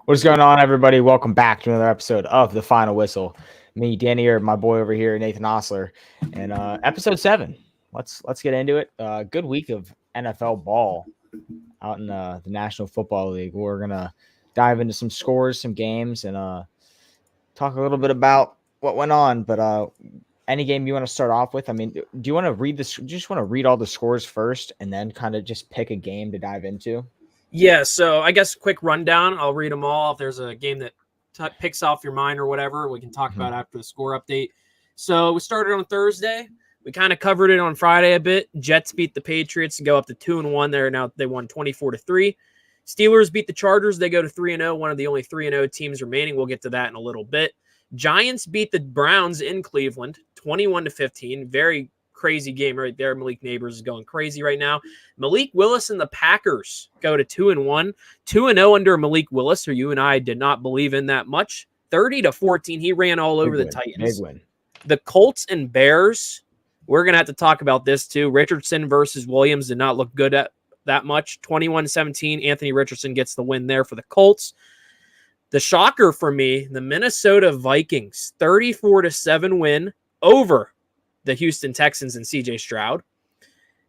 What's going on, everybody? Welcome back to another episode of The Final Whistle. Me, Danny, or my boy over here, Nathan Osler, and episode 7. Let's get into it. Good week of NFL ball out in the National Football League. We're gonna dive into some scores, some games, and talk a little bit about what went on. But any game you want to start off with? I mean, do you want to read this? Do you just want to read all the scores first, and then kind of just pick a game to dive into? Yeah, so I guess quick rundown. I'll read them all. If there's a game that picks off your mind or whatever, we can talk about after the score update. So we started on Thursday. We kind of covered it on Friday a bit. Jets beat the Patriots and go up to 2-1. They won 24-3. Steelers beat the Chargers. They go to 3-0. One of the only 3-0 teams remaining. We'll get to that in a little bit. Giants beat the Browns in Cleveland, 21-15. Very crazy game right there. Malik Neighbors is going crazy right now. Malik Willis and the Packers go to 2-1, 2-0 under Malik Willis, who you and I did not believe in that much. 30-14, he ran all over the Titans. Big win. The Colts and Bears, we're gonna have to talk about this too. Richardson versus Williams did not look good at that much. 21-17, Anthony Richardson gets the win there for the Colts. The shocker for me, the Minnesota Vikings, 34-7 win over the Houston Texans and CJ Stroud.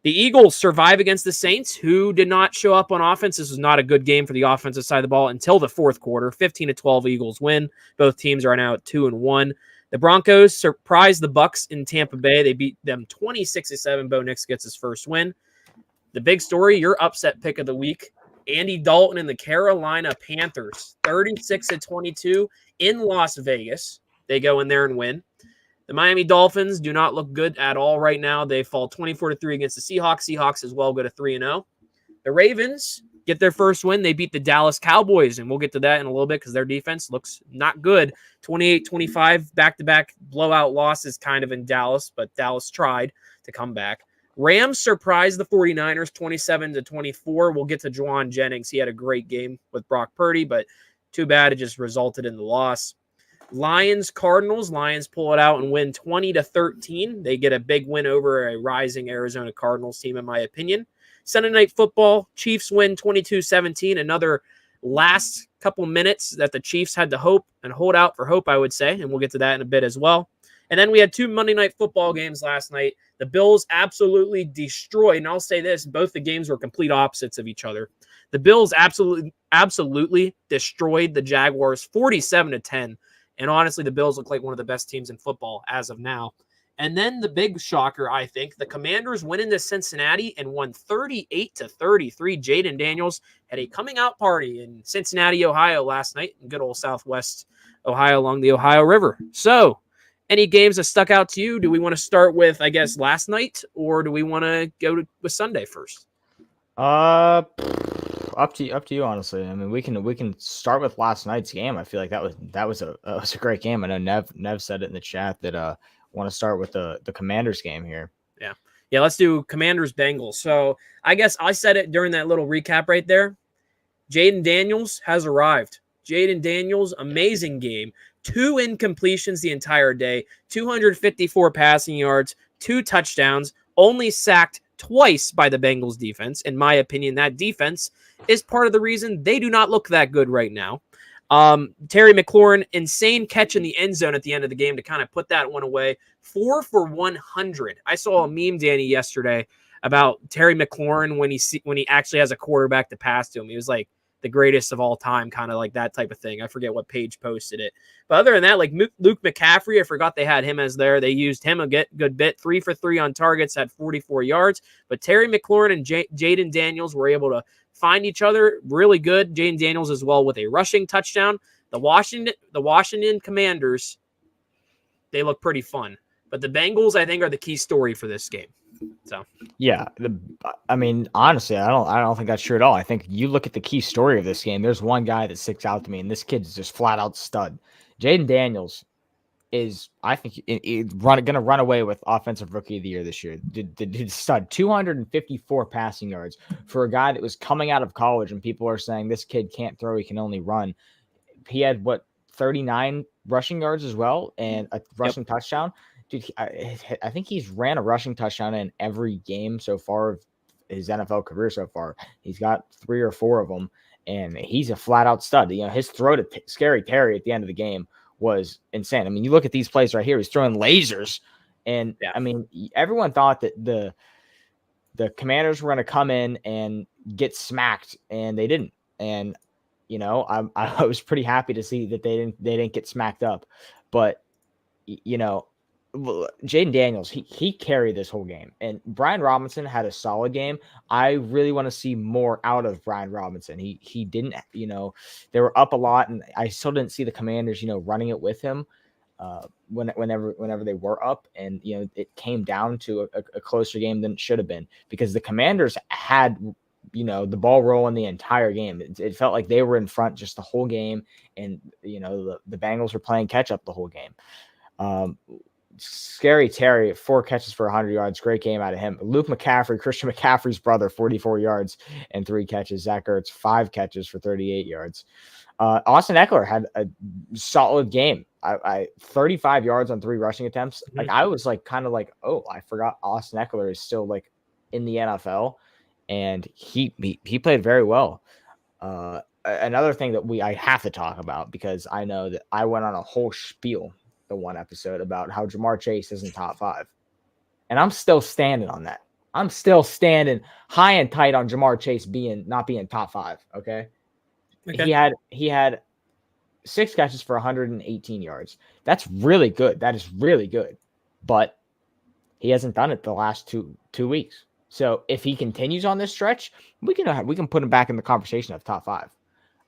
The Eagles survive against the Saints, who did not show up on offense. This was not a good game for the offensive side of the ball until the fourth quarter. 15-12 Eagles win. Both teams are now at 2-1. The Broncos surprised the Bucs in Tampa Bay. They beat them 26-7. Bo Nix gets his first win. The big story, your upset pick of the week, Andy Dalton and the Carolina Panthers, 36-22 in Las Vegas. They go in there and win. The Miami Dolphins do not look good at all right now. They fall 24-3 against the Seahawks. Seahawks as well go to 3-0. The Ravens get their first win. They beat the Dallas Cowboys, and we'll get to that in a little bit because their defense looks not good. 28-25, back-to-back blowout losses kind of in Dallas, but Dallas tried to come back. Rams surprised the 49ers 27-24. We'll get to Juwan Jennings. He had a great game with Brock Purdy, but too bad it just resulted in the loss. Lions-Cardinals. Lions pull it out and win 20-13. They get a big win over a rising Arizona Cardinals team, in my opinion. Sunday Night Football. Chiefs win 22-17. Another last couple minutes that the Chiefs had to hope and hold out for hope, I would say, and we'll get to that in a bit as well. And then we had two Monday Night Football games last night. The Bills absolutely destroyed, and I'll say this, both the games were complete opposites of each other. The Bills absolutely destroyed the Jaguars 47-10. And honestly, the Bills look like one of the best teams in football as of now. And then the big shocker, I think, the Commanders went into Cincinnati and won 38-33. Jaden Daniels had a coming out party in Cincinnati, Ohio last night in good old Southwest Ohio along the Ohio River. So, any games that stuck out to you? Do we want to start with, I guess, last night, or do we want to go with Sunday first? Up to you, honestly. I mean, we can start with last night's game. I feel like that was a great game. I know Nev said it in the chat that want to start with the Commanders game here. Yeah. Let's do Commanders Bengals. So I guess I said it during that little recap right there. Jaden Daniels has arrived. Jaden Daniels, amazing game. 2 incompletions the entire day. 254 passing yards. 2 touchdowns. Only sacked twice by the Bengals defense. In my opinion, that defense is part of the reason they do not look that good right now. Terry McLaurin, insane catch in the end zone at the end of the game to kind of put that one away. 4 for 100. I saw a meme, Danny, yesterday about Terry McLaurin when he actually has a quarterback to pass to him. He was like the greatest of all time, kind of like that type of thing. I forget what page posted it. But other than that, like Luke McCaffrey, I forgot they had him as there. They used him a good bit. 3 for 3 on targets, had 44 yards. But Terry McLaurin and Jaden Daniels were able to find each other really good. Jaden Daniels as well with a rushing touchdown. The Washington Commanders, they look pretty fun. But the Bengals, I think, are the key story for this game. So yeah, I mean, honestly, I don't think that's true at all. I think you look at the key story of this game. There's one guy that sticks out to me, and this kid's just flat out stud. Jaden Daniels is, I think, going to run away with Offensive Rookie of the Year this year. Did stud 254 passing yards for a guy that was coming out of college, and people are saying this kid can't throw, he can only run. He had 39 rushing yards as well, and a rushing touchdown. Dude, I think he's ran a rushing touchdown in every game so far of his NFL career so far. He's got 3 or 4 of them. and he's a flat out stud. You know, his throw to Scary Terry at the end of the game was insane. I mean, you look at these plays right here, he's throwing lasers. And Yeah. I mean, everyone thought that the Commanders were going to come in and get smacked, and they didn't. And you know, I was pretty happy to see that they didn't get smacked up. But you know, Jaden Daniels, he carried this whole game, and Brian Robinson had a solid game. I really want to see more out of Brian Robinson. He didn't, you know, they were up a lot, and I still didn't see the Commanders, you know, running it with him. Whenever they were up, and you know, it came down to a closer game than it should have been, because the Commanders had, you know, the ball rolling the entire game. It felt like they were in front just the whole game, and you know, the Bengals were playing catch up the whole game. Scary Terry, 4 catches for 100 yards. Great game out of him. Luke McCaffrey, Christian McCaffrey's brother, 44 yards and 3 catches. Zach Ertz, 5 catches for 38 yards. Austin Eckler had a solid game. I 35 yards on 3 rushing attempts. Like, I was like, kind of like, oh, I forgot Austin Eckler is still like in the NFL, and he played very well. Another thing that I have to talk about, because I know that I went on a whole spiel the one episode about how Jamar Chase isn't top 5, and I'm still standing on that. I'm still standing high and tight on Jamar Chase not being top 5. Okay. He had 6 catches for 118 yards. That's really good. That is really good. But he hasn't done it the last two weeks. So if he continues on this stretch, we can put him back in the conversation of top 5.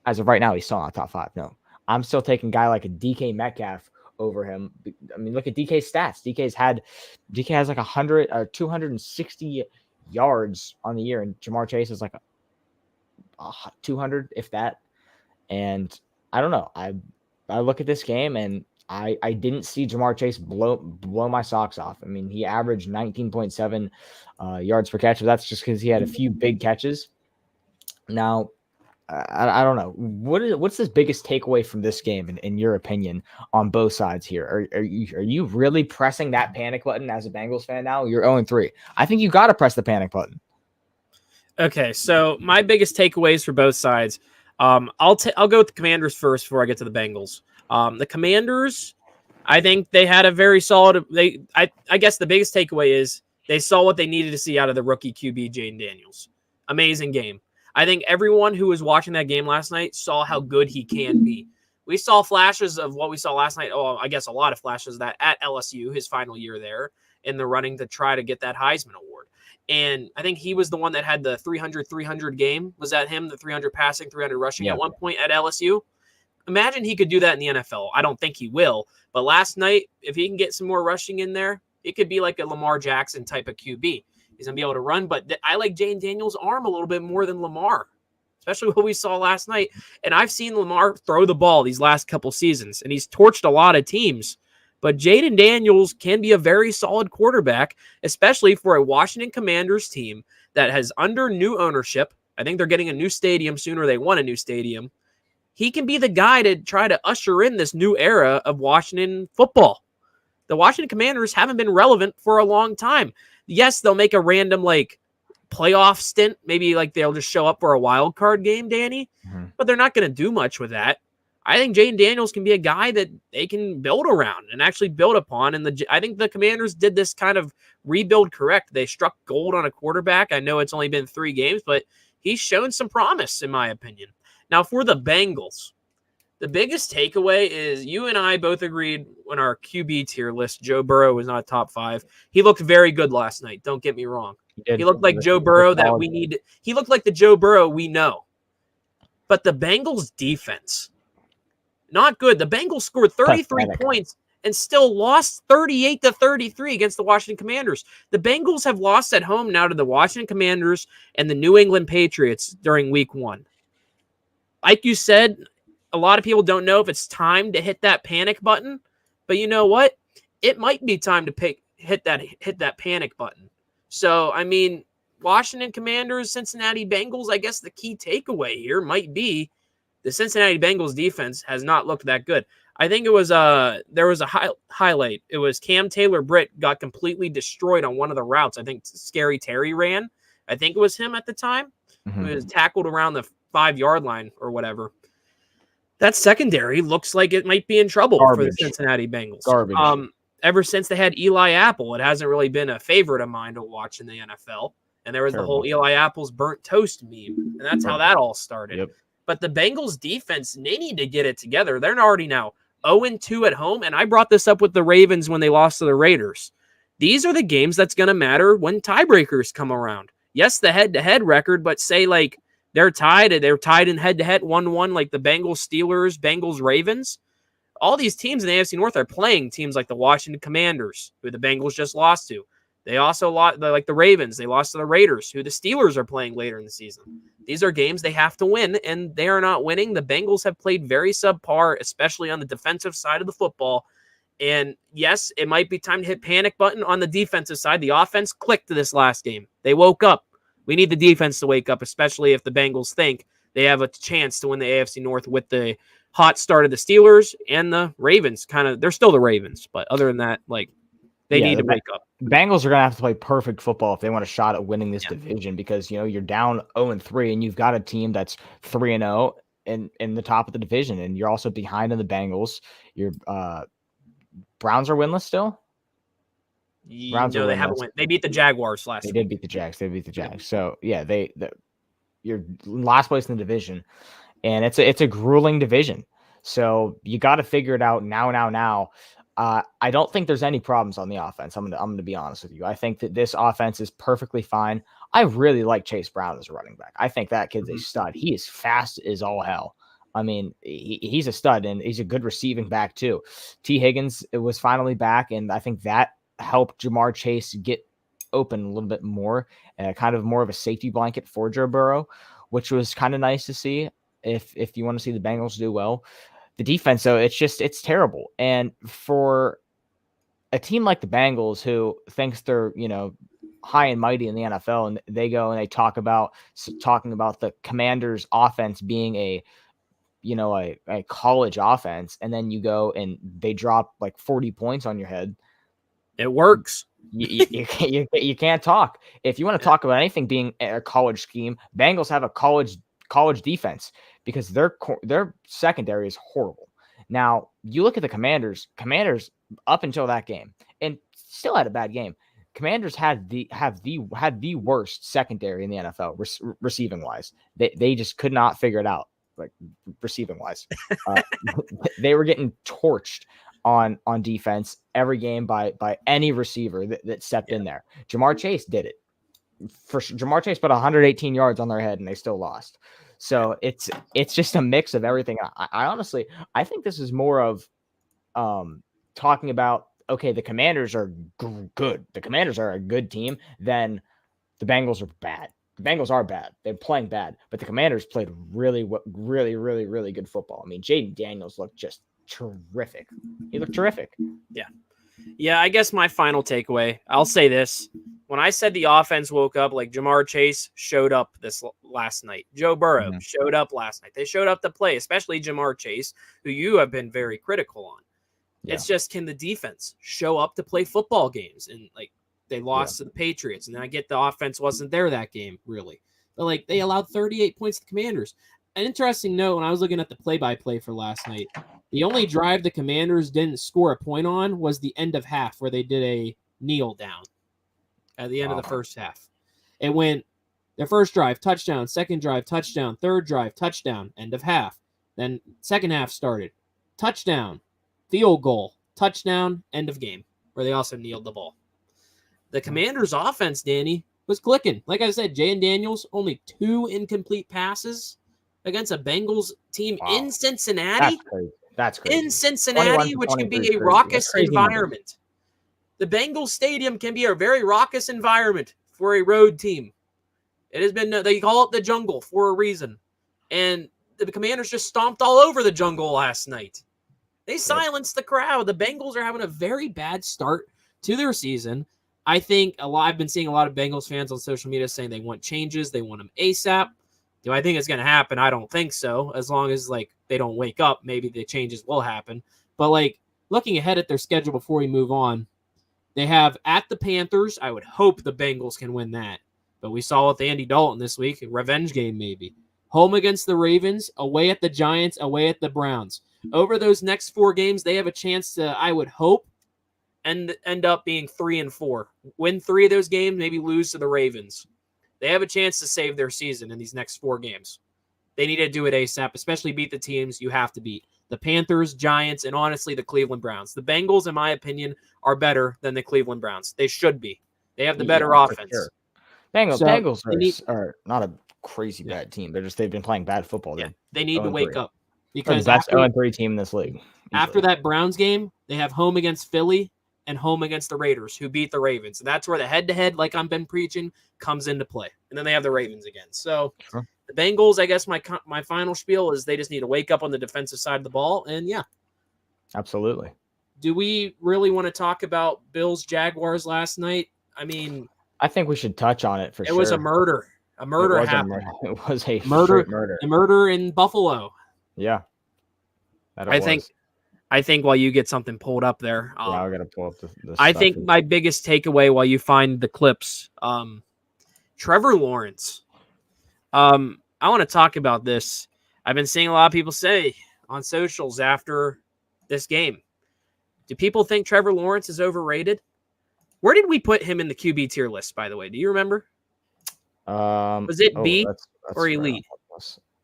As of right now, he's still not top 5. No, I'm still taking a guy like a DK Metcalf over him. I mean, look at DK's stats. DK has like 100 or 260 yards on the year, and Jamar Chase is like 200, if that. And I don't know. I look at this game, and I didn't see Jamar Chase blow my socks off. I mean, he averaged 19.7 yards per catch, but that's just because he had a few big catches. Now, I don't know. What's the biggest takeaway from this game, in your opinion, on both sides here? Are you really pressing that panic button as a Bengals fan now? You're 0-3. I think you got to press the panic button. Okay, so my biggest takeaways for both sides. I'll go with the Commanders first before I get to the Bengals. The Commanders, I think they had a very solid. I guess the biggest takeaway is they saw what they needed to see out of the rookie QB Jaden Daniels. Amazing game. I think everyone who was watching that game last night saw how good he can be. We saw flashes of what we saw last night. Oh, I guess a lot of flashes of that at LSU, his final year there, in the running to try to get that Heisman Award. And I think he was the one that had the 300 game. Was that him? The 300 passing, 300 rushing at one point at LSU? Imagine he could do that in the NFL. I don't think he will. But last night, if he can get some more rushing in there, it could be like a Lamar Jackson type of QB. He's going to be able to run. But I like Jaden Daniels' arm a little bit more than Lamar, especially what we saw last night. And I've seen Lamar throw the ball these last couple seasons, and he's torched a lot of teams. But Jaden Daniels can be a very solid quarterback, especially for a Washington Commanders team that has under new ownership. I think they're getting a new stadium sooner. They want a new stadium. He can be the guy to try to usher in this new era of Washington football. The Washington Commanders haven't been relevant for a long time. Yes, they'll make a random playoff stint. Maybe they'll just show up for a wild card game, Danny. Mm-hmm. But they're not going to do much with that. I think Jaden Daniels can be a guy that they can build around and actually build upon. And I think the Commanders did this kind of rebuild correct. They struck gold on a quarterback. I know it's only been 3 games, but he's shown some promise, in my opinion. Now, for the Bengals, the biggest takeaway is you and I both agreed on our QB tier list. Joe Burrow was not top 5. He looked very good last night. Don't get me wrong. He looked like Joe Burrow that we need. He looked like the Joe Burrow we know. But the Bengals defense, not good. The Bengals scored 33 points and still lost 38-33 against the Washington Commanders. The Bengals have lost at home now to the Washington Commanders and the New England Patriots during week 1. Like you said, a lot of people don't know if it's time to hit that panic button, but you know what? It might be time to hit that panic button. So, I mean, Washington Commanders, Cincinnati Bengals, I guess the key takeaway here might be the Cincinnati Bengals defense has not looked that good. I think it was there was a highlight. It was Cam Taylor-Britt got completely destroyed on one of the routes. I think Scary Terry ran. I think it was him at the time. Mm-hmm. He was tackled around the 5-yard line or whatever. That secondary looks like it might be in trouble for the Cincinnati Bengals. Garbage. Ever since they had Eli Apple, it hasn't really been a favorite of mine to watch in the NFL. And there was the whole Eli Apple's burnt toast meme, and that's how that all started. Yep. But the Bengals defense, they need to get it together. They're already now 0-2 at home, and I brought this up with the Ravens when they lost to the Raiders. These are the games that's going to matter when tiebreakers come around. Yes, the head-to-head record, but say like they're tied in head-to-head 1-1 like the Bengals, Steelers, Bengals, Ravens. All these teams in the AFC North are playing teams like the Washington Commanders, who the Bengals just lost to. They also lost, like the Ravens, they lost to the Raiders, who the Steelers are playing later in the season. These are games they have to win, and they are not winning. The Bengals have played very subpar, especially on the defensive side of the football. And yes, it might be time to hit panic button on the defensive side. The offense clicked this last game. They woke up. We need the defense to wake up, especially if the Bengals think they have a chance to win the AFC North with the hot start of the Steelers and the Ravens. They're still the Ravens, but other than that, like, they need to wake up. Bengals are going to have to play perfect football if they want a shot at winning this division, because, you're down 0-3 and you've got a team that's 3-0 in the top of the division, and you're also behind in the Bengals. Your Browns are winless still. No, they haven't won. They beat the Jaguars last week. They did beat the Jags. So yeah, you're last place in the division, and it's a grueling division. So you got to figure it out now. I don't think there's any problems on the offense. I'm gonna be honest with you. I think that this offense is perfectly fine. I really like Chase Brown as a running back. I think that kid's a stud. He is fast as all hell. I mean, he's a stud, and he's a good receiving back too. T. Higgins was finally back, and I think that helped Jamar Chase get open a little bit more, kind of more of a safety blanket for Joe Burrow, which was kind of nice to see if you want to see the Bengals do well. The defense, though, it's terrible. And for a team like the Bengals, who thinks they're, high and mighty in the NFL, and they go and they talking about the Commanders' offense being a college offense, and then you go and they drop like 40 points on your head. It works. You can't talk. If you want to talk about anything being a college scheme, Bengals have a college defense, because their secondary is horrible. Now, you look at the Commanders up until that game, and still had a bad game. Commanders have the worst secondary in the NFL receiving wise. They just could not figure it out, like receiving wise. They were getting torched on defense every game by any receiver that stepped in there. Jamar Chase did it. Jamar Chase put 118 yards on their head, and they still lost. So it's just a mix of everything. I honestly, I think this is more of talking about, okay, the Commanders are good. The Commanders are a good team. Then the Bengals are bad. The Bengals are bad. They're playing bad, but the Commanders played really, really, really, really good football. I mean, Jaden Daniels looked just terrific. He looked terrific. Yeah, I guess my final takeaway, I'll say this. When I said the offense woke up, like Jamar Chase showed up this last night. Joe Burrow showed up last night. They showed up to play, especially Jamar Chase, who you have been very critical on. Yeah. It's just, can the defense show up to play football games? And like, they lost to the Patriots, and I get the offense wasn't there that game, really. But like, they allowed 38 points to the Commanders. An interesting note, when I was looking at the play-by-play for last night, the only drive the Commanders didn't score a point on was the end of half, where they did a kneel down at the end of the first half. It went their first drive, touchdown, second drive, touchdown, third drive, touchdown, end of half. Then second half started. Touchdown, field goal, touchdown, end of game, where they also kneeled the ball. The Commanders' offense, Danny, was clicking. Like I said, Jaden Daniels, only 2 incomplete passes against a Bengals team in Cincinnati. That's crazy. In Cincinnati, which can be a raucous environment. The Bengals stadium can be a very raucous environment for a road team. It has been, they call it the jungle for a reason. And the Commanders just stomped all over the jungle last night. They silenced the crowd. The Bengals are having a very bad start to their season. I think I've been seeing a lot of Bengals fans on social media saying they want changes. They want them ASAP. Do I think it's going to happen? I don't think so. As long as they don't wake up, maybe the changes will happen. But looking ahead at their schedule before we move on, they have at the Panthers. I would hope the Bengals can win that. But we saw with Andy Dalton this week, a revenge game maybe. home against the Ravens, away at the Giants, away at the Browns. Over those next 4 games, they have a chance to, I would hope, end up being 3-4. Win 3 of those games, maybe lose to the Ravens. They have a chance to save their season in these next 4 games. They need to do it ASAP, especially beat the teams you have to beat. The Panthers, Giants, and honestly, the Cleveland Browns. The Bengals, in my opinion, are better than the Cleveland Browns. They should be. They have the better offense. Sure. Bengals So are not a crazy bad team. They've been playing bad football. They need to wake up. They're Because the best 0-3 team in this league. After that Browns game, they have home against Philly and home against the Raiders, who beat the Ravens. And that's where the head-to-head, like I've been preaching, comes into play. And then they have the Ravens again. So the Bengals, I guess my final spiel is they just need to wake up on the defensive side of the ball. And yeah. Absolutely. Do we really want to talk about Bills-Jaguars last night? I mean, I think we should touch on it for sure. It was a murder. A murder happened. It was a murder. Murder. A murder in Buffalo. Yeah. I think while you get something pulled up there. I got to pull up the I think my biggest takeaway while you find the clips, Trevor Lawrence. I want to talk about this. I've been seeing a lot of people say on socials after this game, do people think Trevor Lawrence is overrated? Where did we put him in the QB tier list, by the way? Do you remember? Was it B that's or elite?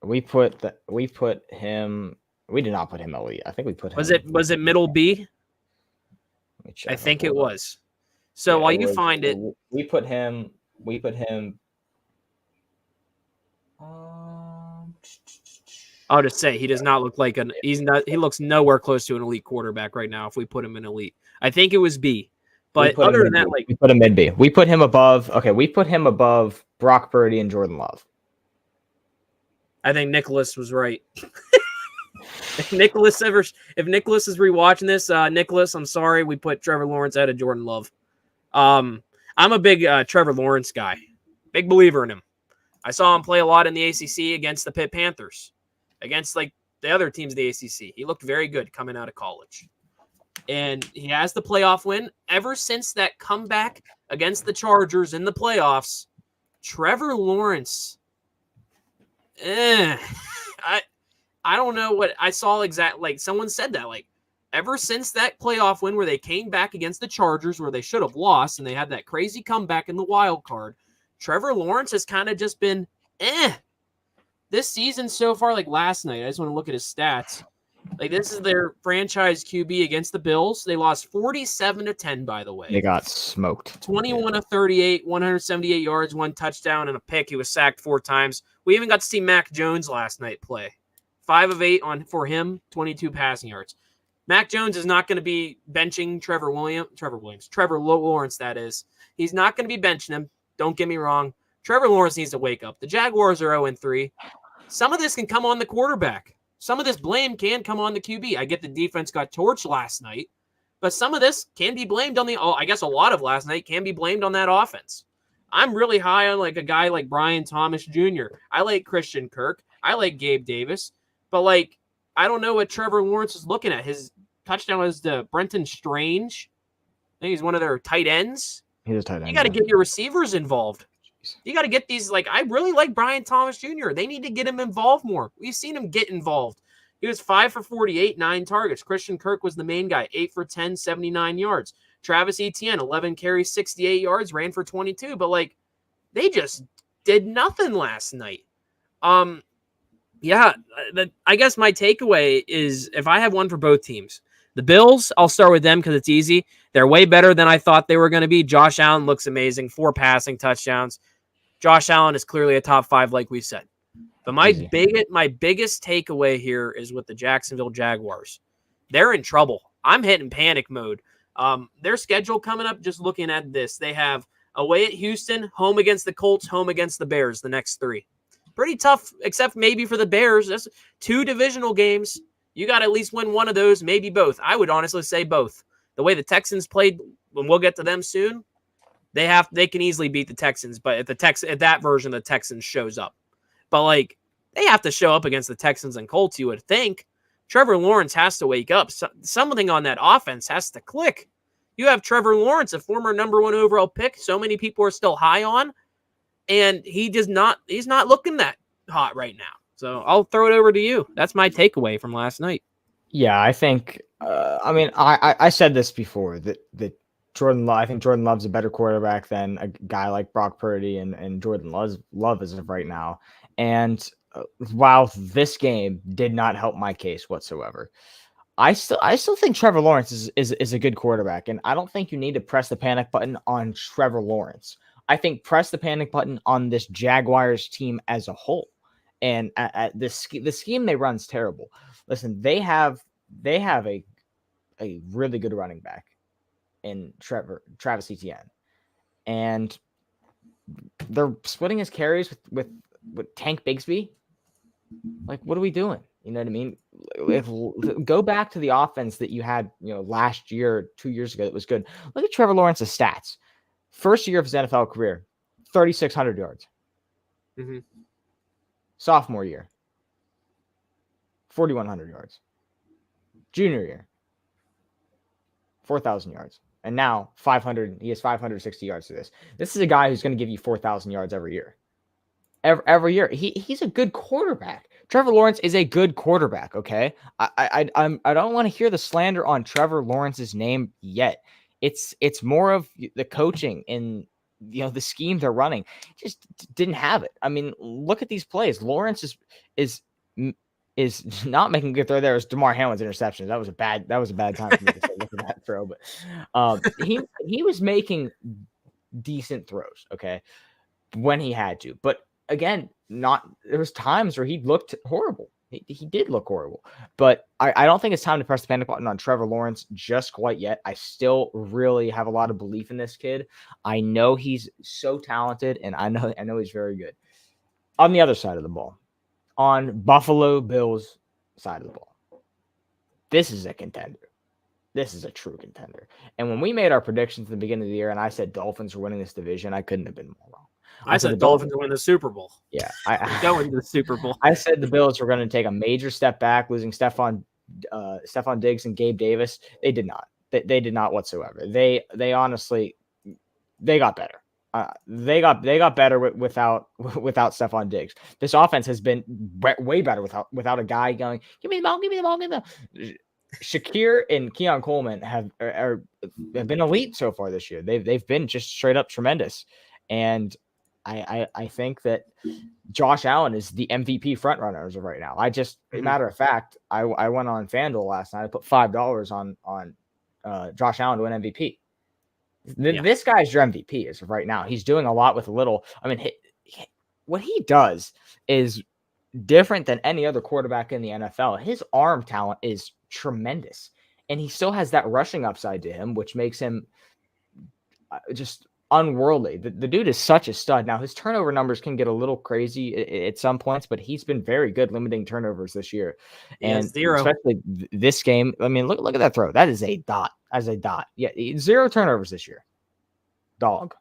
We put him. We did not put him elite. I think we put him. Was it middle B? I think it was. So while you find it, we put him. I'll just say he does not look like he looks nowhere close to an elite quarterback right now if we put him in elite. I think it was B. But other than that, we put him mid B. We put him above. Okay, we put him above Brock Purdy and Jordan Love. I think Nicholas was right. If Nicholas is rewatching this, Nicholas, I'm sorry we put Trevor Lawrence out of Jordan Love. I'm a big Trevor Lawrence guy, big believer in him. I saw him play a lot in the ACC against the Pitt Panthers, against like the other teams of the ACC. He looked very good coming out of college. And he has the playoff win. Ever since that comeback against the Chargers in the playoffs, Trevor Lawrence, I don't know what I saw exactly. Like someone said that, like ever since that playoff win where they came back against the Chargers where they should have lost and they had that crazy comeback in the wild card, Trevor Lawrence has kind of just been this season so far. Like last night, I just want to look at his stats. Like this is their franchise QB against the Bills. They lost 47-10, by the way. They got smoked. 21 of 38, 178 yards, 1 touchdown, and a pick. He was sacked 4 times. We even got to see Mac Jones last night play. 5 of 8 for him, 22 passing yards. Mac Jones is not going to be benching Trevor Lawrence, that is. He's not going to be benching him. Don't get me wrong. Trevor Lawrence needs to wake up. The Jaguars are 0-3. Some of this can come on the quarterback. Some of this blame can come on the QB. I get the defense got torched last night, but some of this can be blamed on I guess a lot of last night can be blamed on that offense. I'm really high on like a guy like Brian Thomas Jr. I like Christian Kirk. I like Gabe Davis, but like, I don't know what Trevor Lawrence is looking at. His touchdown was to Brenton Strange. I think he's one of their tight ends. He's a tight end. You got to get your receivers involved. You got to get these, like, I really like Brian Thomas Jr. They need to get him involved more. We've seen him get involved. He was 5 for 48, 9 targets. Christian Kirk was the main guy, 8 for 10, 79 yards. Travis Etienne, 11 carries, 68 yards, ran for 22. But, like, they just did nothing last night. I guess my takeaway is if I have one for both teams, the Bills, I'll start with them because it's easy. They're way better than I thought they were going to be. Josh Allen looks amazing. 4 passing touchdowns. Josh Allen is clearly a top 5, like we said. But my biggest takeaway here is with the Jacksonville Jaguars. They're in trouble. I'm hitting panic mode. Their schedule coming up, just looking at this, they have away at Houston, home against the Colts, home against the Bears, the next 3. Pretty tough, except maybe for the Bears. That's 2 divisional games. You got to at least win one of those, maybe both. I would honestly say both. The way the Texans played, when we'll get to them soon, they can easily beat the Texans, but if that version of the Texans shows up. But like they have to show up against the Texans and Colts, you would think. Trevor Lawrence has to wake up. Something on that offense has to click. You have Trevor Lawrence, a former number 1 overall pick, so many people are still high on, and he's not looking that hot right now. So I'll throw it over to you. That's my takeaway from last night. Yeah, I think. I mean, I said this before that Jordan Love. I think Jordan Love's a better quarterback than a guy like Brock Purdy and Jordan Love as of right now. And while this game did not help my case whatsoever, I still think Trevor Lawrence is a good quarterback, and I don't think you need to press the panic button on Trevor Lawrence. I think press the panic button on this Jaguars team as a whole. And at the scheme they run is terrible. Listen, they have a really good running back in Travis Etienne, and they're splitting his carries with Tank Bigsby. Like, what are we doing? You know what I mean? Go back to the offense that you had, last year, 2 years ago that was good. Look at Trevor Lawrence's stats. First year of his NFL career, 3,600 yards. Mm-hmm. Sophomore year, 4,100 yards. Junior year, 4,000 yards. And now 500. He has 560 yards to this. This is a guy who's going to give you 4,000 yards every year. Every year. He's a good quarterback. Trevor Lawrence is a good quarterback. Okay, I don't want to hear the slander on Trevor Lawrence's name yet. It's more of the coaching and the scheme they're running. Just didn't have it. I mean, look at these plays. Lawrence is not making a good throw. There was DeMar Hamlin's interception. That was a bad time for me to look at that throw. But he was making decent throws. Okay, when he had to, but again, there was times where he looked horrible. He did look horrible, but I don't think it's time to press the panic button on Trevor Lawrence just quite yet. I still really have a lot of belief in this kid. I know he's so talented, and I know he's very good. On the other side of the ball, on Buffalo Bills side of the ball, this is a contender. This is a true contender. And when we made our predictions at the beginning of the year, and I said Dolphins were winning this division, I couldn't have been more wrong. I said the Dolphins win the Super Bowl. Yeah, going to the Super Bowl. I said the Bills were going to take a major step back, losing Stephon Diggs and Gabe Davis. They did not. They did not whatsoever. They honestly, they got better. They got better without Stephon Diggs. This offense has been way better without a guy going, give me the ball, give me the ball, give me the ball. Shakir and Keon Coleman have been elite so far this year. They've been just straight up tremendous, and I think that Josh Allen is the MVP frontrunner as of right now. Matter of fact, I went on FanDuel last night. I put $5 on Josh Allen to win MVP. This guy's your MVP as of right now. He's doing a lot with a little. I mean, what he does is different than any other quarterback in the NFL. His arm talent is tremendous, and he still has that rushing upside to him, which makes him just unworldly. The dude is such a stud. Now, his turnover numbers can get a little crazy at some points, but he's been very good limiting turnovers this year. And especially this game. I mean, look at that throw. That is a dot. Yeah, 0 turnovers this year. Dog.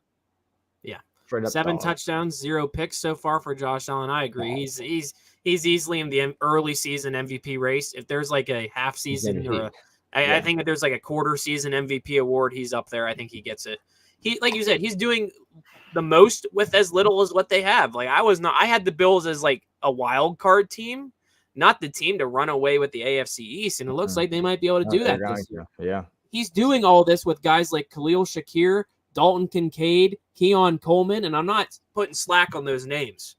Yeah. 7 touchdowns, 0 picks so far for Josh Allen. I agree. He's easily in the early season MVP race. If there's like a half season or I think that there's like a quarter season MVP award, he's up there. I think he gets it. He, like you said, he's doing the most with as little as what they have. Like I had the Bills as like a wild card team, not the team to run away with the AFC East. And it looks like they might be able to do that this year. Yeah. He's doing all this with guys like Khalil Shakir, Dalton Kincaid, Keon Coleman, and I'm not putting slack on those names,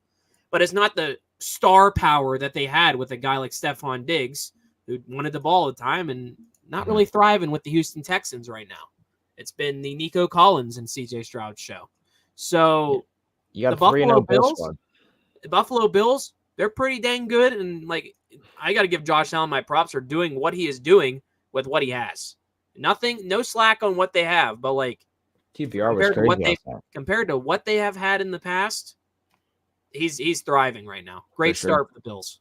but it's not the star power that they had with a guy like Stephon Diggs, who wanted the ball all the time and not really thriving with the Houston Texans right now. It's been the Nico Collins and CJ Stroud show. So you got the Buffalo Bills, they're pretty dang good, and like I got to give Josh Allen my props for doing what he is doing with what he has. No slack on what they have, but like QBR was crazy. Compared to what they have had in the past, he's thriving right now. Great start for the Bills.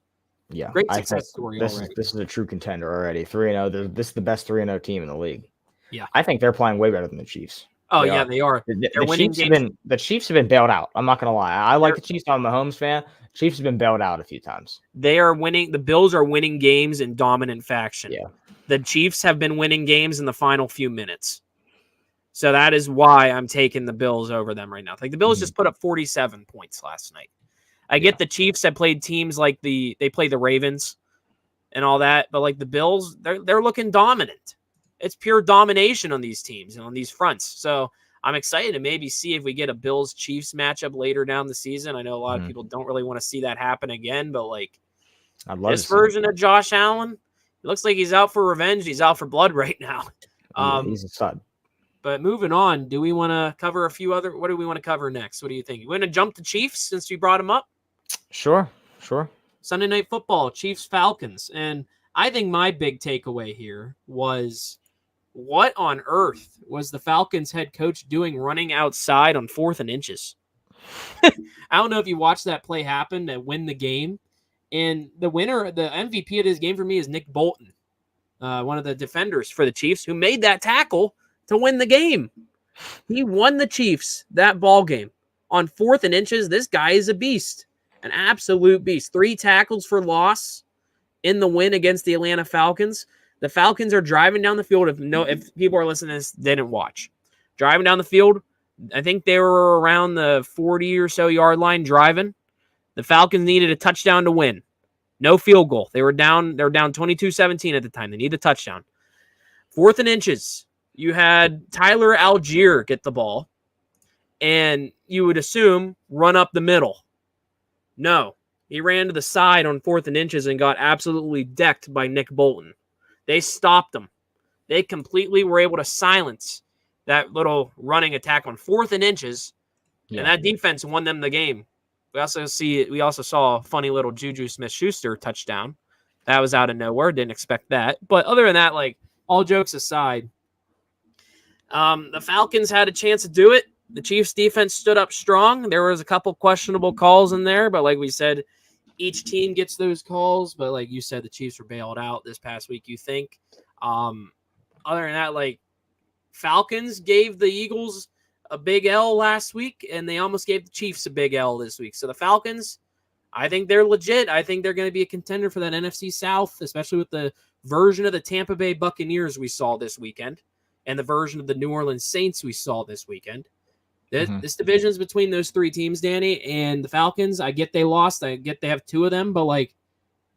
Yeah, great success story already. This is a true contender already. 3-0. This is the best 3-0 team in the league. Yeah, I think they're playing way better than the Chiefs. Oh yeah, they are. They're winning games. The Chiefs have been bailed out. I'm not gonna lie. I like the Chiefs. I'm a Mahomes fan. Chiefs have been bailed out a few times. They are winning. The Bills are winning games in dominant fashion. Yeah. The Chiefs have been winning games in the final few minutes. So that is why I'm taking the Bills over them right now. Like the Bills just put up 47 points last night. I get the Chiefs have played teams like they play the Ravens and all that, but like the Bills, they're looking dominant. It's pure domination on these teams and on these fronts. So I'm excited to maybe see if we get a Bills Chiefs matchup later down the season. I know a lot of people don't really want to see that happen again, but like this version of Josh Allen, it looks like he's out for revenge. He's out for blood right now. He's a stud. But moving on, do we want to cover a few other? What do we want to cover next? What do you think? You want to jump to Chiefs since we brought him up? Sure. Sunday Night Football, Chiefs Falcons, and I think my big takeaway here was what on earth was the Falcons head coach doing running outside on 4th and inches? I don't know if you watched that play happen to win the game, and the winner, the MVP of this game for me is Nick Bolton, one of the defenders for the Chiefs, who made that tackle to win the game. He won the Chiefs that ball game on 4th and inches. This guy is a beast, an absolute beast. 3 tackles for loss in the win against the Atlanta Falcons. The Falcons are driving down the field. If people are listening to this, didn't watch, driving down the field. I think they were around the 40 or so yard line driving. The Falcons needed a touchdown to win. No field goal. They were down 22-17 at the time. They need a touchdown. 4th and inches. You had Tyler Algier get the ball, and you would assume run up the middle. No, he ran to the side on 4th and inches and got absolutely decked by Nick Bolton. They stopped him. They completely were able to silence that little running attack on 4th and inches, and that defense won them the game. We also saw a funny little Juju Smith-Schuster touchdown. That was out of nowhere. Didn't expect that. But other than that, like all jokes aside, the Falcons had a chance to do it. The Chiefs defense stood up strong. There was a couple questionable calls in there, but like we said, each team gets those calls. But like you said, the Chiefs were bailed out this past week, you think. Other than that, like Falcons gave the Eagles a big L last week, and they almost gave the Chiefs a big L this week. So the Falcons, I think they're legit. I think they're going to be a contender for that NFC South, especially with the version of the Tampa Bay Buccaneers we saw this weekend and the version of the New Orleans Saints we saw this weekend. This division's between those 3 teams, Danny, and the Falcons. I get they lost. I get they have 2 of them, but like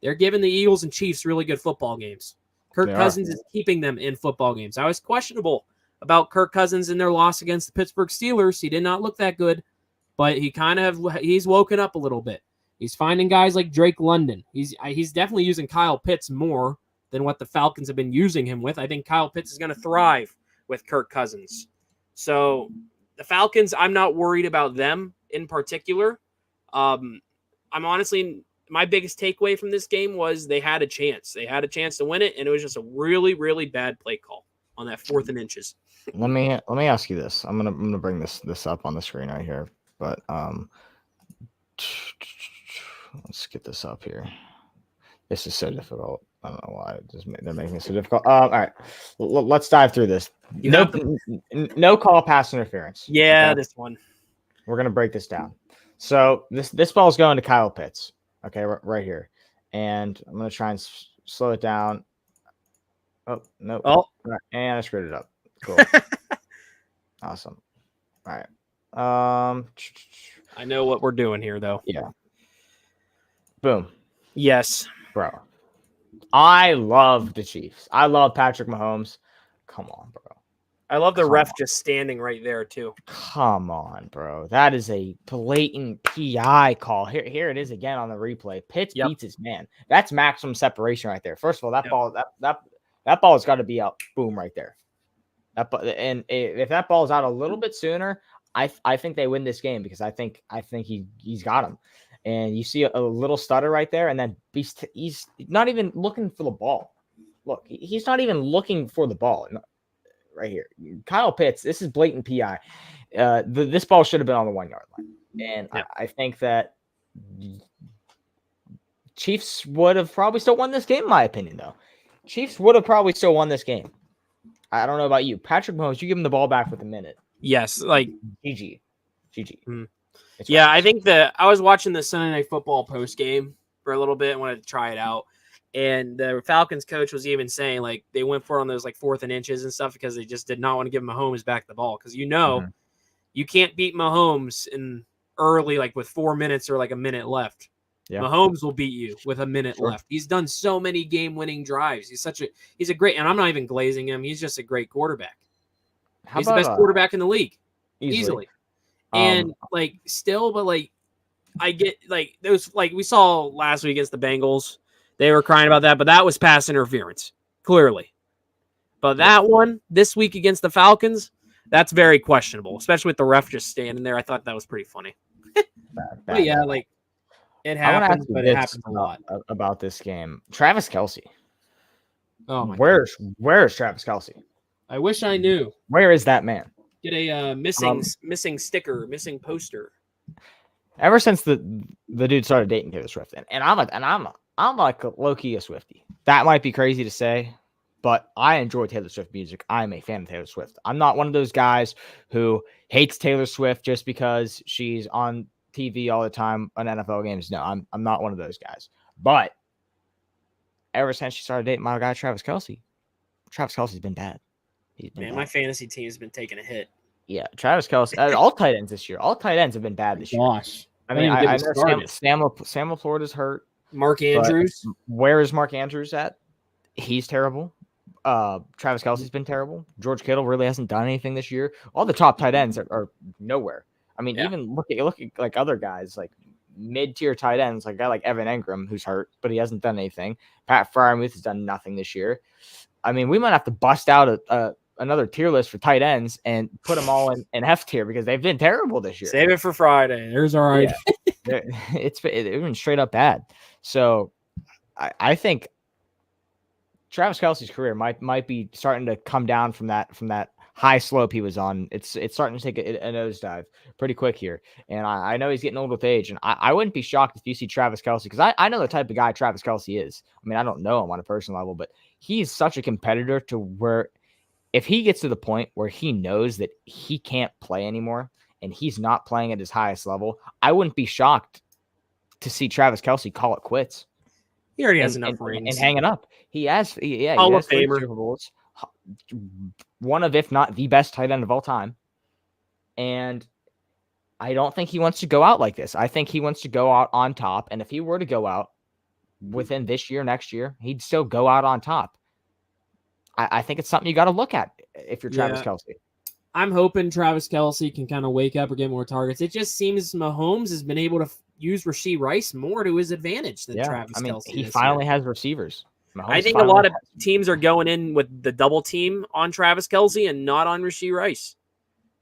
they're giving the Eagles and Chiefs really good football games. Kirk Cousins is keeping them in football games. I was questionable about Kirk Cousins in their loss against the Pittsburgh Steelers. He did not look that good, but he's woken up a little bit. He's finding guys like Drake London. He's definitely using Kyle Pitts more than what the Falcons have been using him with. I think Kyle Pitts is going to thrive with Kirk Cousins. So the Falcons, I'm not worried about them in particular. I'm honestly, my biggest takeaway from this game was they had a chance. They had a chance to win it, and it was just a really, really bad play call on that 4th and inches. Let me ask you this. I'm gonna bring this up on the screen right here, but let's get this up here. This is so difficult. I don't know why they're making it so difficult. All right, let's dive through this. No call pass interference. Yeah, okay? This one. We're gonna break this down. So this ball is going to Kyle Pitts. Okay, right here, and I'm gonna try and slow it down. Oh no! Oh, right. And I screwed it up. Cool. Awesome. All right. I know what we're doing here, though. Yeah. Boom. Yes, bro. I love the Chiefs. I love Patrick Mahomes. Come on, bro. I love the ref just standing right there, too. Come on, bro. That is a blatant PI call. Here it is again on the replay. Pitts beats his man. That's maximum separation right there. First of all, that ball has got to be out. Boom, right there. And if that ball is out a little bit sooner, I think they win this game because I think he's got him. And you see a little stutter right there, and then he's not even looking for the ball. Look, he's not even looking for the ball. Right here, Kyle Pitts. This is blatant PI. This ball should have been on the 1 yard line, and I think that Chiefs would have probably still won this game. In my opinion, though, Chiefs would have probably still won this game. I don't know about you, Patrick Mahomes. You give him the ball back with a minute. Yes, like GG. Mm. Yeah, I think I was watching the Sunday Night Football post game for a little bit. I wanted to try it out. And the Falcons coach was even saying, like, they went for it on those, like, 4th and inches and stuff because they just did not want to give Mahomes back the ball. Because, you can't beat Mahomes in early, like with 4 minutes or like a minute left. Yeah. Mahomes will beat you with a minute Sure. left. He's done so many game-winning drives. He's a great, and I'm not even glazing him. He's just a great quarterback. He's the best quarterback in the league, easily. And like still, but like I get like those, like we saw last week against the Bengals. They were crying about that, but that was pass interference, clearly. But that one this week against the Falcons, that's very questionable, especially with the ref just standing there. I thought that was pretty funny. But yeah, like it happens, but it happens a lot. About this game. Travis Kelce. Oh my Where's Travis Kelce? I wish I knew. Where is that man? Get a missing sticker, missing poster. Ever since the dude started dating Taylor Swift, and I'm like low-key a Swiftie. That might be crazy to say, but I enjoy Taylor Swift music. I'm a fan of Taylor Swift. I'm not one of those guys who hates Taylor Swift just because she's on TV all the time on NFL games. No, I'm not one of those guys. But ever since she started dating my guy Travis Kelce's been bad. My fantasy team has been taking a hit. Yeah, Travis Kelce. All tight ends this year. All tight ends have been bad this year. Gosh, I mean, I know Sam Florida's hurt. Mark Andrews. Where is Mark Andrews at? He's terrible. Travis Kelce's been terrible. George Kittle really hasn't done anything this year. All the top tight ends are nowhere. I mean, even look at like other guys, like mid-tier tight ends, like a guy like Evan Engram, who's hurt, but he hasn't done anything. Pat Freiermuth has done nothing this year. I mean, we might have to bust out another tier list for tight ends and put them all in F tier because they've been terrible this year. Save it for Friday. There's our idea. It's been straight up bad. So I think Travis Kelce's career might be starting to come down from that high slope he was on. It's starting to take a nosedive pretty quick here. And I know he's getting old with age. And I wouldn't be shocked if you see Travis Kelce, because I know the type of guy Travis Kelce is. I mean, I don't know him on a personal level, but he's such a competitor to where if he gets to the point where he knows that he can't play anymore and he's not playing at his highest level, I wouldn't be shocked to see Travis Kelce call it quits. He already has enough rings and hang it up. He has Hall of Famer. Super Bowls. One of, if not the best tight end of all time. And I don't think he wants to go out like this. I think he wants to go out on top. And if he were to go out within this year, next year, he'd still go out on top. I think it's something you got to look at if you're Travis Kelce. I'm hoping Travis Kelce can kind of wake up or get more targets. It just seems Mahomes has been able to use Rashee Rice more to his advantage than Travis Kelce. He finally has receivers. Mahomes I think a lot of teams are going in with the double team on Travis Kelce and not on Rashee Rice.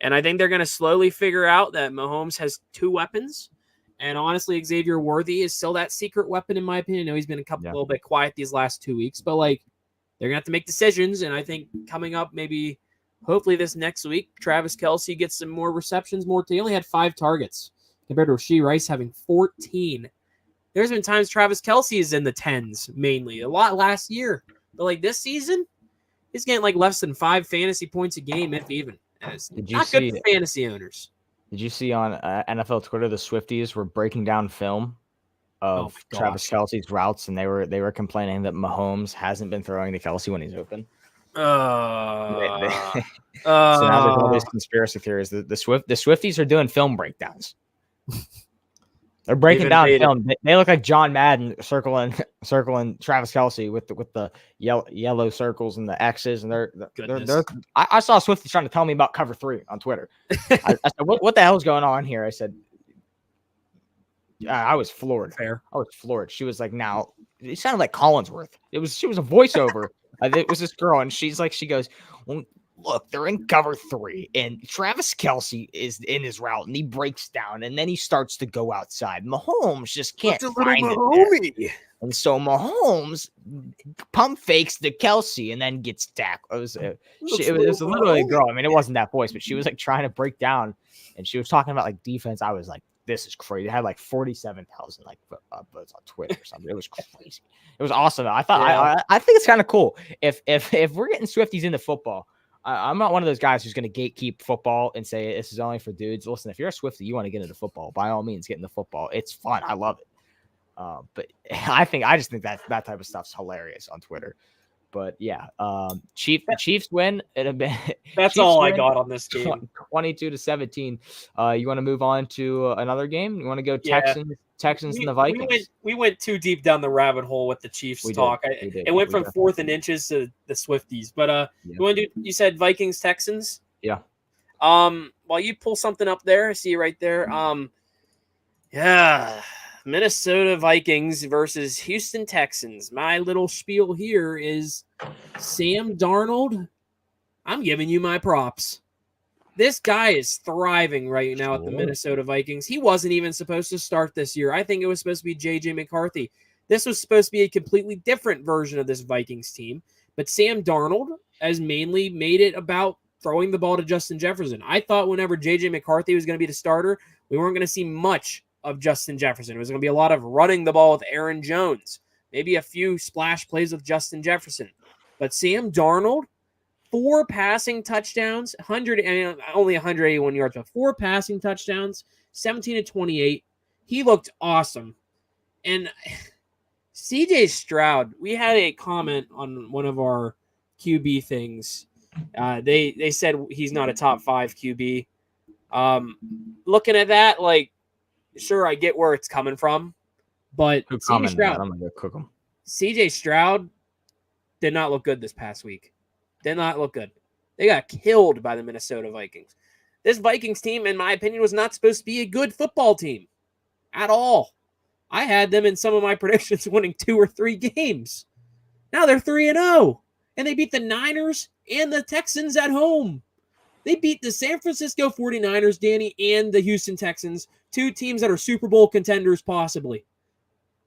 And I think they're going to slowly figure out that Mahomes has two weapons. And honestly, Xavier Worthy is still that secret weapon, in my opinion. I know he's been a little bit quiet these last 2 weeks, but like they're going to have to make decisions. And I think coming up, maybe hopefully this next week, Travis Kelce gets some more receptions. He only had 5 targets compared to Rashee Rice having 14. There's been times Travis Kelce is in the 10s mainly, a lot last year. But like this season, he's getting like less than 5 fantasy points a game, if even. And it's not good for fantasy owners. Did you see on NFL Twitter the Swifties were breaking down film of Travis Kelce's routes, and they were complaining that Mahomes hasn't been throwing to Kelce when he's open. So now there's all these conspiracy theories. The Swifties are doing film breakdowns. They're breaking down film. They look like John Madden circling Travis Kelce with the yellow circles and the X's, and they're I saw Swifties trying to tell me about cover 3 on Twitter. I said, what the hell is going on here? I said, I was floored. Fair. I was floored. She was like, now it sounded like Collinsworth. She was a voiceover. It was this girl, and she goes, well, look, they're in cover 3, and Travis Kelce is in his route, and he breaks down, and then he starts to go outside. Mahomes just can't find it there. And so Mahomes pump fakes the Kelce and then gets tackled. It was literally a girl. I mean, it wasn't that voice, but she was like trying to break down, and she was talking about like defense. I was like, this is crazy. It had like 47,000 like votes on Twitter or something. It was crazy. It was awesome. I thought I think it's kind of cool if we're getting Swifties into football. I'm not one of those guys who's going to gatekeep football and say this is only for dudes. Listen, if you're a Swiftie, you want to get into football, by all means, get into football. It's fun. I love it. But I just think that type of stuff's hilarious on Twitter. But yeah, Chiefs win. It'll be That's Chiefs all I win got on this game. 22-17. You want to move on to another game? You want to go Yeah. Texans and the Vikings? We went too deep down the rabbit hole with the Chiefs We did. talk. We did. It went We from definitely 4th and inches to the Swifties. But Yeah. you want to do? You said Vikings Texans. Yeah. While you pull something up there, I see you right there. Yeah, Minnesota Vikings versus Houston Texans. My little spiel here is Sam Darnold. I'm giving you my props. This guy is thriving right now at the Sure. Minnesota Vikings. He wasn't even supposed to start this year. I think it was supposed to be J.J. McCarthy. This was supposed to be a completely different version of this Vikings team. But Sam Darnold has mainly made it about throwing the ball to Justin Jefferson. I thought whenever J.J. McCarthy was going to be the starter, we weren't going to see much of Justin Jefferson. It was going to be a lot of running the ball with Aaron Jones, maybe a few splash plays with Justin Jefferson. But Sam Darnold, 4 passing touchdowns, only 181 yards, but 4 passing touchdowns, 17-28. He looked awesome. And CJ Stroud, we had a comment on one of our QB things. They said he's not a top 5 QB. Looking at that, like, sure, I get where it's coming from, but Who CJ commented that? Stroud, I'm gonna go cook them. CJ Stroud did not look good this past week. Did not look good. They got killed by the Minnesota Vikings. This Vikings team, in my opinion, was not supposed to be a good football team at all. I had them in some of my predictions winning 2 or 3 games. Now they're 3-0, and they beat the Niners and the Texans at home. They beat the San Francisco 49ers, Danny, and the Houston Texans, 2 teams that are Super Bowl contenders possibly.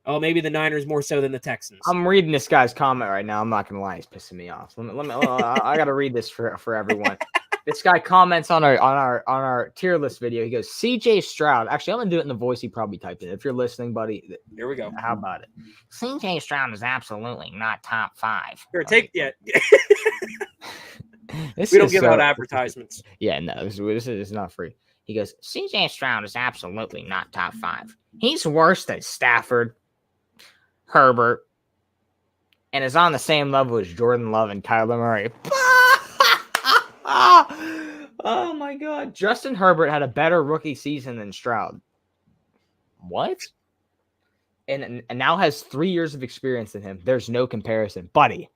Oh, maybe the Niners more so than the Texans. I'm reading this guy's comment right now. I'm not gonna lie, he's pissing me off. I gotta read this for everyone. This guy comments on our tier list video. He goes, CJ Stroud. Actually, I'm gonna do it in the voice he probably typed in. If you're listening, buddy, here we go. How about it? CJ Stroud is absolutely not top 5. Here, take it. We don't give out advertisements. Yeah, no, this is not free. He goes, CJ Stroud is absolutely not top 5. He's worse than Stafford, Herbert, and is on the same level as Jordan Love and Kyler Murray. Oh my God. Justin Herbert had a better rookie season than Stroud. What? And now has 3 years of experience than him. There's no comparison. Buddy,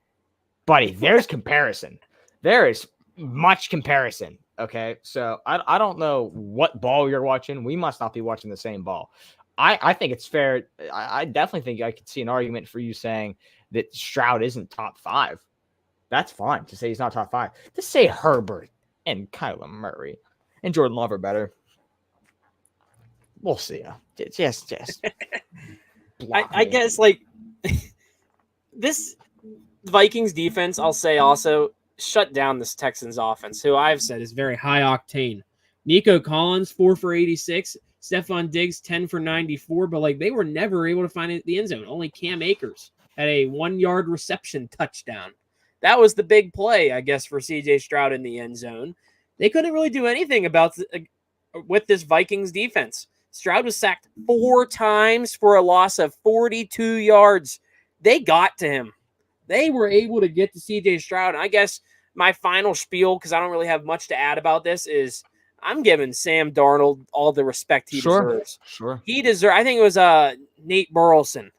there's comparison. There is much comparison. Okay. So I don't know what ball you're watching. We must not be watching the same ball. I think it's fair. I definitely think I could see an argument for you saying that Stroud isn't top 5. That's fine to say he's not top 5. To say Herbert and Kyler Murray and Jordan Love are better. We'll see. Just I guess, like, this Vikings defense, I'll say also, shut down this Texans offense, who I've said is very high octane. Nico Collins, 4 for 86. Stephon Diggs, 10 for 94. But, like, they were never able to find the end zone. Only Cam Akers had a 1-yard reception touchdown. That was the big play, I guess, for C.J. Stroud in the end zone. They couldn't really do anything with this Vikings defense. Stroud was sacked 4 times for a loss of 42 yards. They got to him. They were able to get to C.J. Stroud. And I guess my final spiel, because I don't really have much to add about this, is I'm giving Sam Darnold all the respect he deserves. Sure. He deserves. I think it was Nate Burleson. I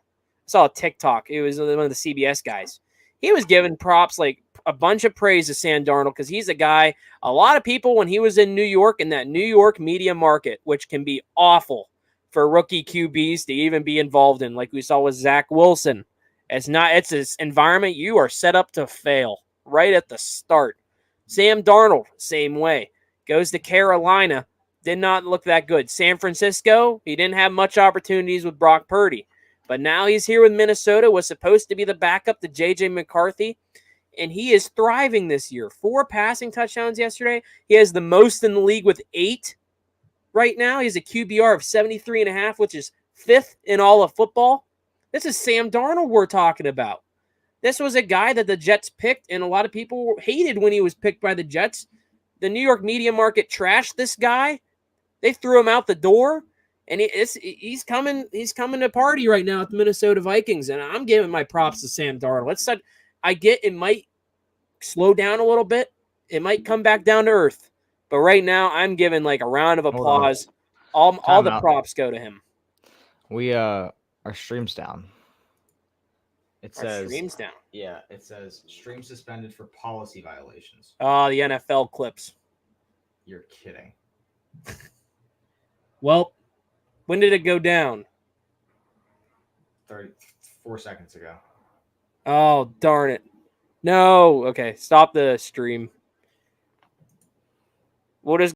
saw a TikTok. It was one of the CBS guys. He was giving props, like a bunch of praise to Sam Darnold, because he's a guy, a lot of people, when he was in New York, in that New York media market, which can be awful for rookie QBs to even be involved in, like we saw with Zach Wilson. It's an environment you are set up to fail right at the start. Sam Darnold, same way. Goes to Carolina, did not look that good. San Francisco, he didn't have much opportunities with Brock Purdy. But now he's here with Minnesota, was supposed to be the backup to J.J. McCarthy, and he is thriving this year. 4 passing touchdowns yesterday. He has the most in the league with 8 right now. He has a QBR of 73.5, which is 5th in all of football. This is Sam Darnold we're talking about. This was a guy that the Jets picked, and a lot of people hated when he was picked by the Jets. The New York media market trashed this guy. They threw him out the door, and he's coming to party right now at the Minnesota Vikings, and I'm giving my props to Sam Darnold. I get it might slow down a little bit. It might come back down to earth. But right now, I'm giving like a round of Hold on. applause. All Time the out. props go to him. We our stream's down. It Our says stream's down. yeah, it says stream suspended for policy violations. Oh, the NFL clips. You're kidding. Well, when did it go down? 34 seconds ago. Oh, darn it. No. Okay, stop the stream. We'll just